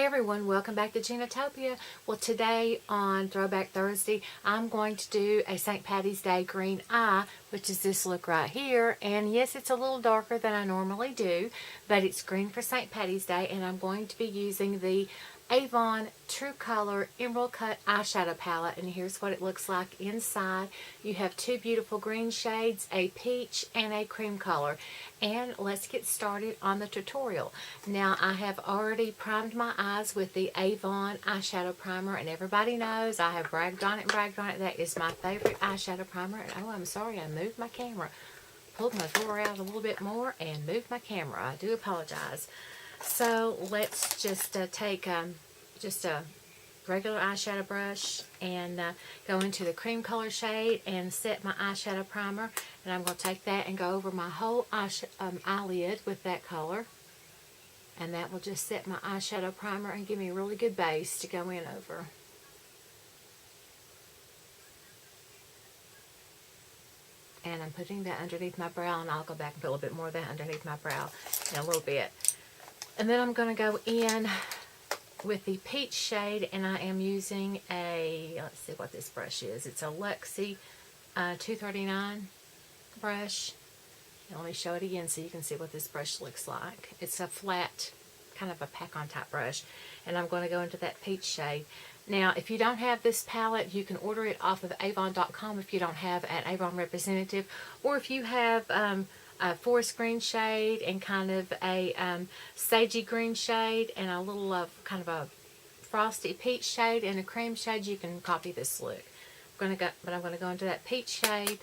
Hey everyone, welcome back to Ginatopia. Well, today on Throwback Thursday, I'm going to do a St. Patty's Day green eye, which is this look right here. And yes, it's a little darker than I normally do, but it's green for St. Patty's Day, and I'm going to be using the Avon True Color Emerald Cut Eyeshadow Palette, and here's what it looks like inside. You have two beautiful green shades, a peach and a cream color. And let's get started on the tutorial. Now, I have already primed my eyes with the Avon eyeshadow primer, and everybody knows I have bragged on it. That is my favorite eyeshadow primer. And oh, I'm sorry, I moved my camera. Pulled my drawer out a little bit more and moved my camera. I do apologize. So let's just take just a regular eyeshadow brush and go into the cream color shade and set my eyeshadow primer. And I'm going to take that and go over my whole eyelid with that color. And that will just set my eyeshadow primer and give me a really good base to go in over. And I'm putting that underneath my brow, and I'll go back and put a little bit more of that underneath my brow in a little bit. And then I'm going to go in with the peach shade, and I am using a, let's see what this brush is. It's a Luxie 239 brush. And let me show it again so you can see what this brush looks like. It's a flat, kind of a pack-on type brush. And I'm going to go into that peach shade. Now, if you don't have this palette, you can order it off of Avon.com if you don't have an Avon representative. Or if you have a forest green shade and kind of a sagey green shade and a little kind of a frosty peach shade and a cream shade, you can copy this look. I'm going to go into that peach shade,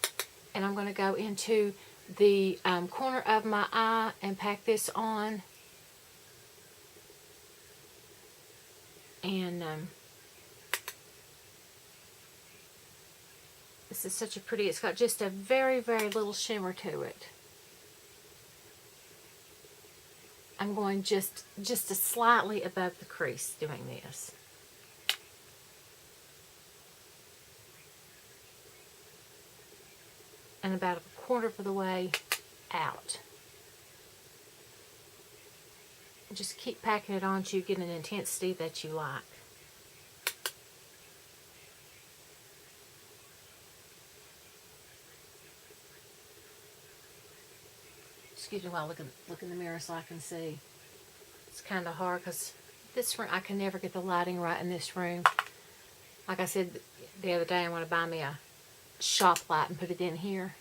and I'm going to go into the corner of my eye and pack this on. And this is such a pretty, it's got just a very, very little shimmer to it. I'm going just a slightly above the crease doing this. And about a quarter of the way out. Just keep packing it on until you get an intensity that you like. Excuse me while I look in the mirror so I can see. It's kind of hard because this room, I can never get the lighting right in this room. Like I said the other day, I want to buy me a shop light and put it in here.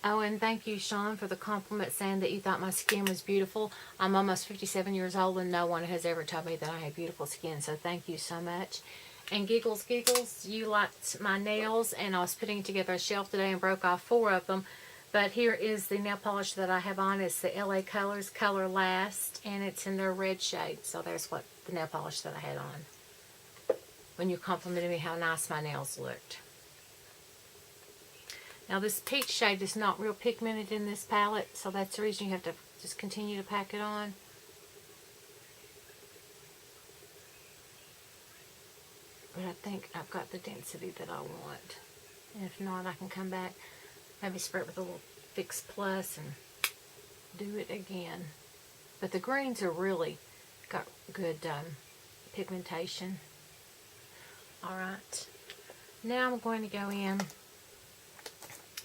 Oh, and thank you, Sean, for the compliment saying that you thought my skin was beautiful. I'm almost 57 years old, and no one has ever told me that I have beautiful skin, so thank you so much. And Giggles, you liked my nails, and I was putting together a shelf today and broke off 4 of them. But here is the nail polish that I have on. It's the LA Colors Color Last, and it's in their red shade. So there's what the nail polish that I had on when you complimented me how nice my nails looked. Now this peach shade is not real pigmented in this palette, so that's the reason you have to just continue to pack it on. But I think I've got the density that I want. And if not, I can come back, maybe spray it with a little Fix Plus and do it again. But the greens are really got good pigmentation. Alright. Now I'm going to go in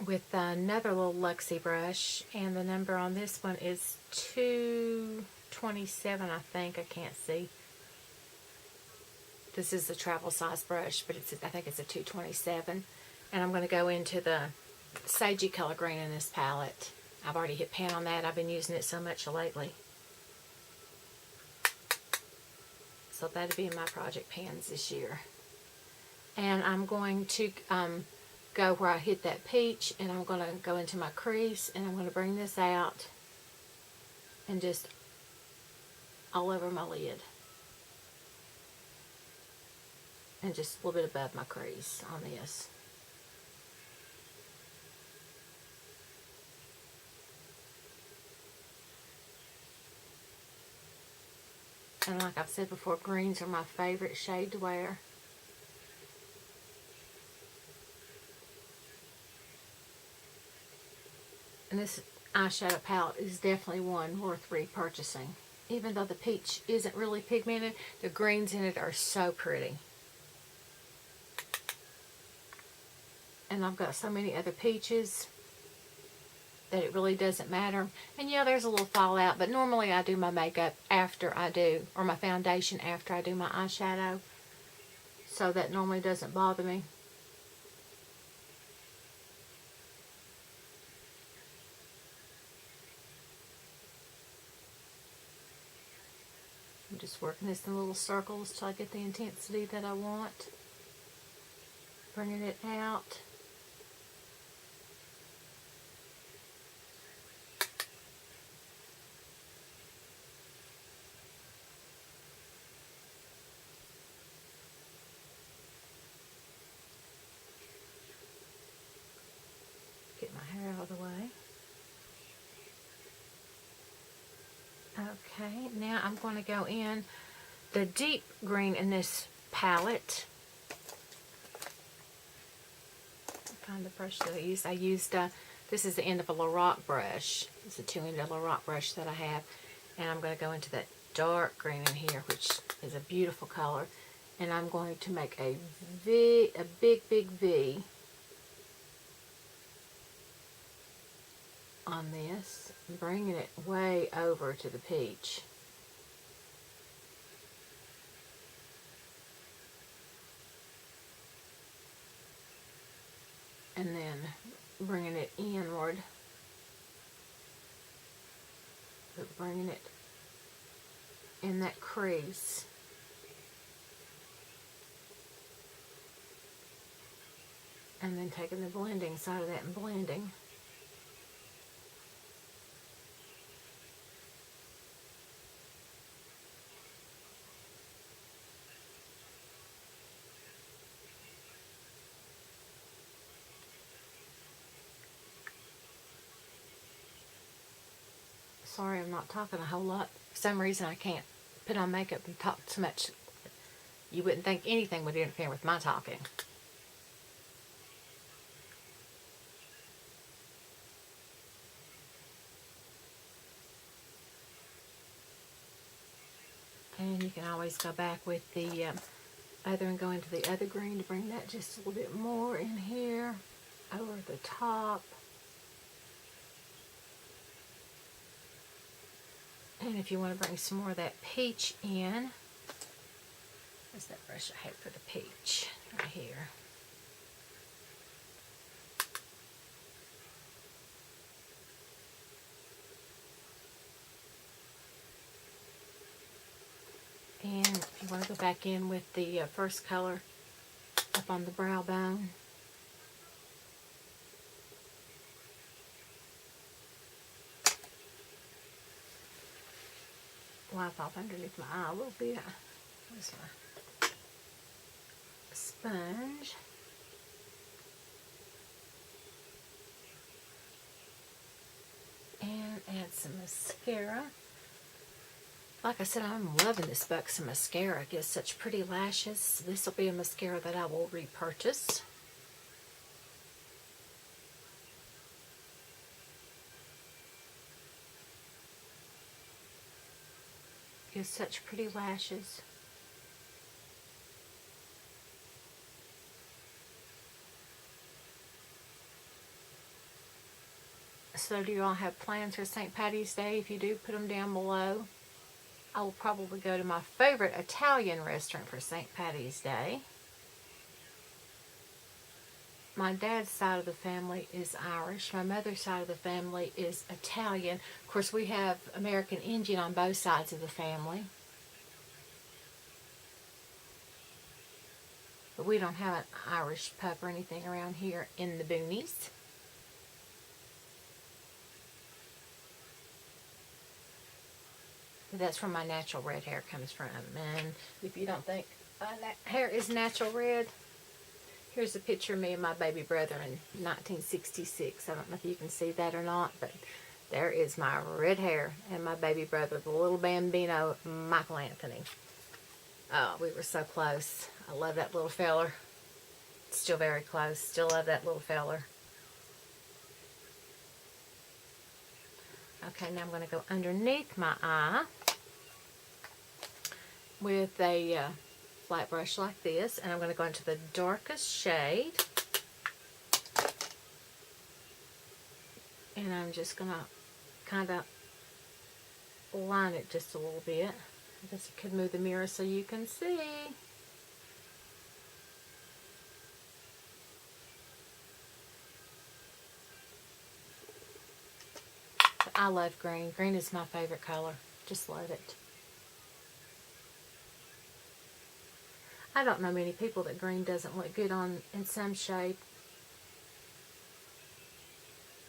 with another little Luxie brush, and the number on this one is 227, I think. I can't see. This is the travel size brush, but I think it's a 227. And I'm going to go into the sagey color green in this palette. I've already hit pan on that. I've been using it so much lately. So that'll be in my project pans this year. And I'm going to go where I hit that peach, and I'm going to go into my crease, and I'm going to bring this out and just all over my lid. And just a little bit above my crease on this. And like I've said before, greens are my favorite shade to wear. And this eyeshadow palette is definitely one worth repurchasing. Even though the peach isn't really pigmented, the greens in it are so pretty. And I've got so many other peaches that it really doesn't matter. And yeah, there's a little fallout, but normally I do my makeup after I do, or my foundation after I do my eyeshadow. So that normally doesn't bother me. I'm just working this in little circles till I get the intensity that I want. Bringing it out. Get my hair out of the way. Okay, now I'm going to go in the deep green in this palette. Find the brush that I used. This is the end of a Lorac brush. It's a 2-ended Lorac brush that I have. And I'm going to go into that dark green in here, which is a beautiful color. And I'm going to make a big V on this, bringing it way over to the peach. And then bringing it inward, but bringing it in that crease. And then taking the blending side of that and blending. Sorry, I'm not talking a whole lot. For some reason, I can't put on makeup and talk too much. You wouldn't think anything would interfere with my talking. And you can always go back with the other and go into the other green to bring that just a little bit more in here, over the top. And if you want to bring some more of that peach in, where's that brush I had for the peach? Right here. And if you want to go back in with the first color up on the brow bone. Wipe off underneath my eye a little bit. Where's my sponge? And add some mascara. Like I said, I'm loving this Buxom mascara. It gives such pretty lashes. This will be a mascara that I will repurchase. Gives such pretty lashes. So do you all have plans for St. Patty's Day? If you do, put them down below. I will probably go to my favorite Italian restaurant for St. Patty's Day. My dad's side of the family is Irish. My mother's side of the family is Italian. Of course, we have American Indian on both sides of the family. But we don't have an Irish pup or anything around here in the boonies. That's where my natural red hair comes from. And if you don't think that hair is natural red, here's a picture of me and my baby brother in 1966. I don't know if you can see that or not, but there is my red hair and my baby brother, the little bambino, Michael Anthony. Oh, we were so close. I love that little feller. Still very close. Still love that little feller. Okay, now I'm going to go underneath my eye with a flat brush like this, and I'm going to go into the darkest shade, and I'm just going to kind of line it just a little bit. I guess I could move the mirror so you can see. I love green. Green is my favorite color. Just love it. I don't know many people that green doesn't look good on in some shade.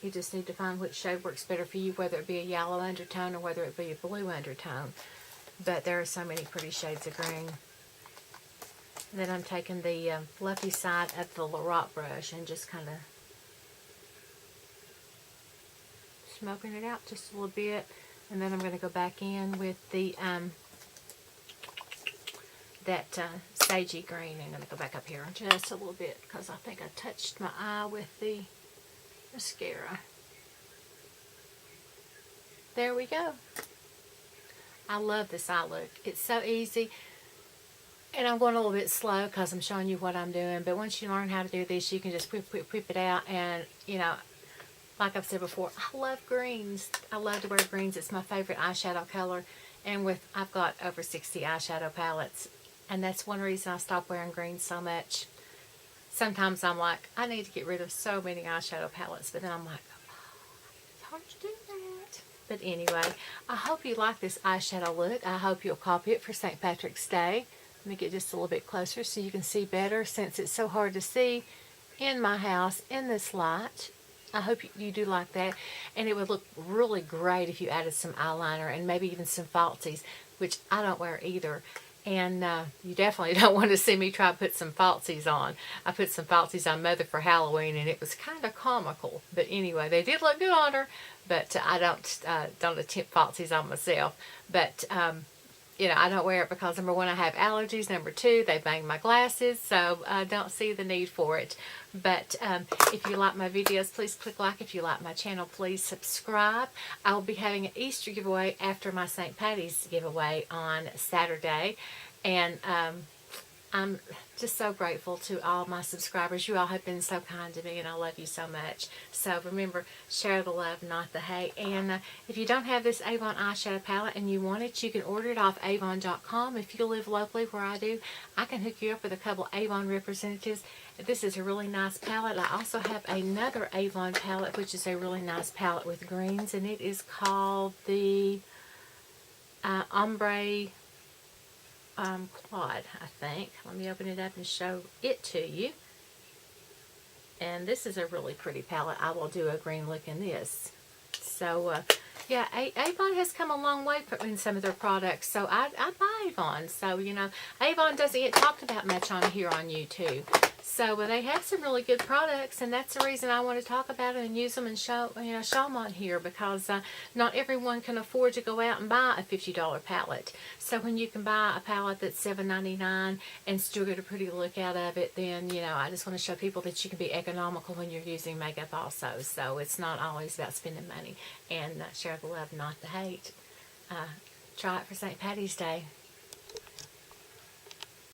You just need to find which shade works better for you, whether it be a yellow undertone or whether it be a blue undertone. But there are so many pretty shades of green. And then I'm taking the fluffy side of the Rock brush and just kind of smoking it out just a little bit, and then I'm going to go back in with the sagey green. I'm going to go back up here just a little bit because I think I touched my eye with the mascara. There we go. I love this eye look. It's so easy, and I'm going a little bit slow because I'm showing you what I'm doing, but once you learn how to do this, you can just whip it out, and you know, like I've said before, I love greens. I love to wear greens. It's my favorite eyeshadow color. And I've got over 60 eyeshadow palettes. And that's one reason I stopped wearing greens so much. Sometimes I'm like, I need to get rid of so many eyeshadow palettes. But then I'm like, oh, it's hard to do that. But anyway, I hope you like this eyeshadow look. I hope you'll copy it for St. Patrick's Day. Let me get just a little bit closer so you can see better, since it's so hard to see in my house in this light. I hope you do like that, and it would look really great if you added some eyeliner and maybe even some falsies, which I don't wear either. And you definitely don't want to see me try to put some falsies on. I put some falsies on Mother for Halloween, and it was kind of comical. But anyway, they did look good on her, but I don't attempt falsies on myself. But you know, I don't wear it because, number one, I have allergies. Number two, they bang my glasses, so I don't see the need for it. But if you like my videos, please click like. If you like my channel, please subscribe. I will be having an Easter giveaway after my St. Patty's giveaway on Saturday. And I'm just so grateful to all my subscribers. You all have been so kind to me, and I love you so much. So remember, share the love, not the hate. And if you don't have this Avon eyeshadow palette and you want it, you can order it off Avon.com. If you live locally where I do, I can hook you up with a couple Avon representatives. This is a really nice palette. I also have another Avon palette, which is a really nice palette with greens, and it is called the Ombre Quad, I think. Let me open it up and show it to you. And this is a really pretty palette. I will do a green look in this. So, yeah, Avon has come a long way in some of their products. So, I buy Avon. So, you know, Avon doesn't get talked about much on here on YouTube. So, they have some really good products, and that's the reason I want to talk about them and use them and show them on here, because not everyone can afford to go out and buy a $50 palette. So when you can buy a palette that's $7.99 and still get a pretty look out of it, then, you know, I just want to show people that you can be economical when you're using makeup also. So it's not always about spending money. And share the love, not the hate. Try it for St. Patty's Day.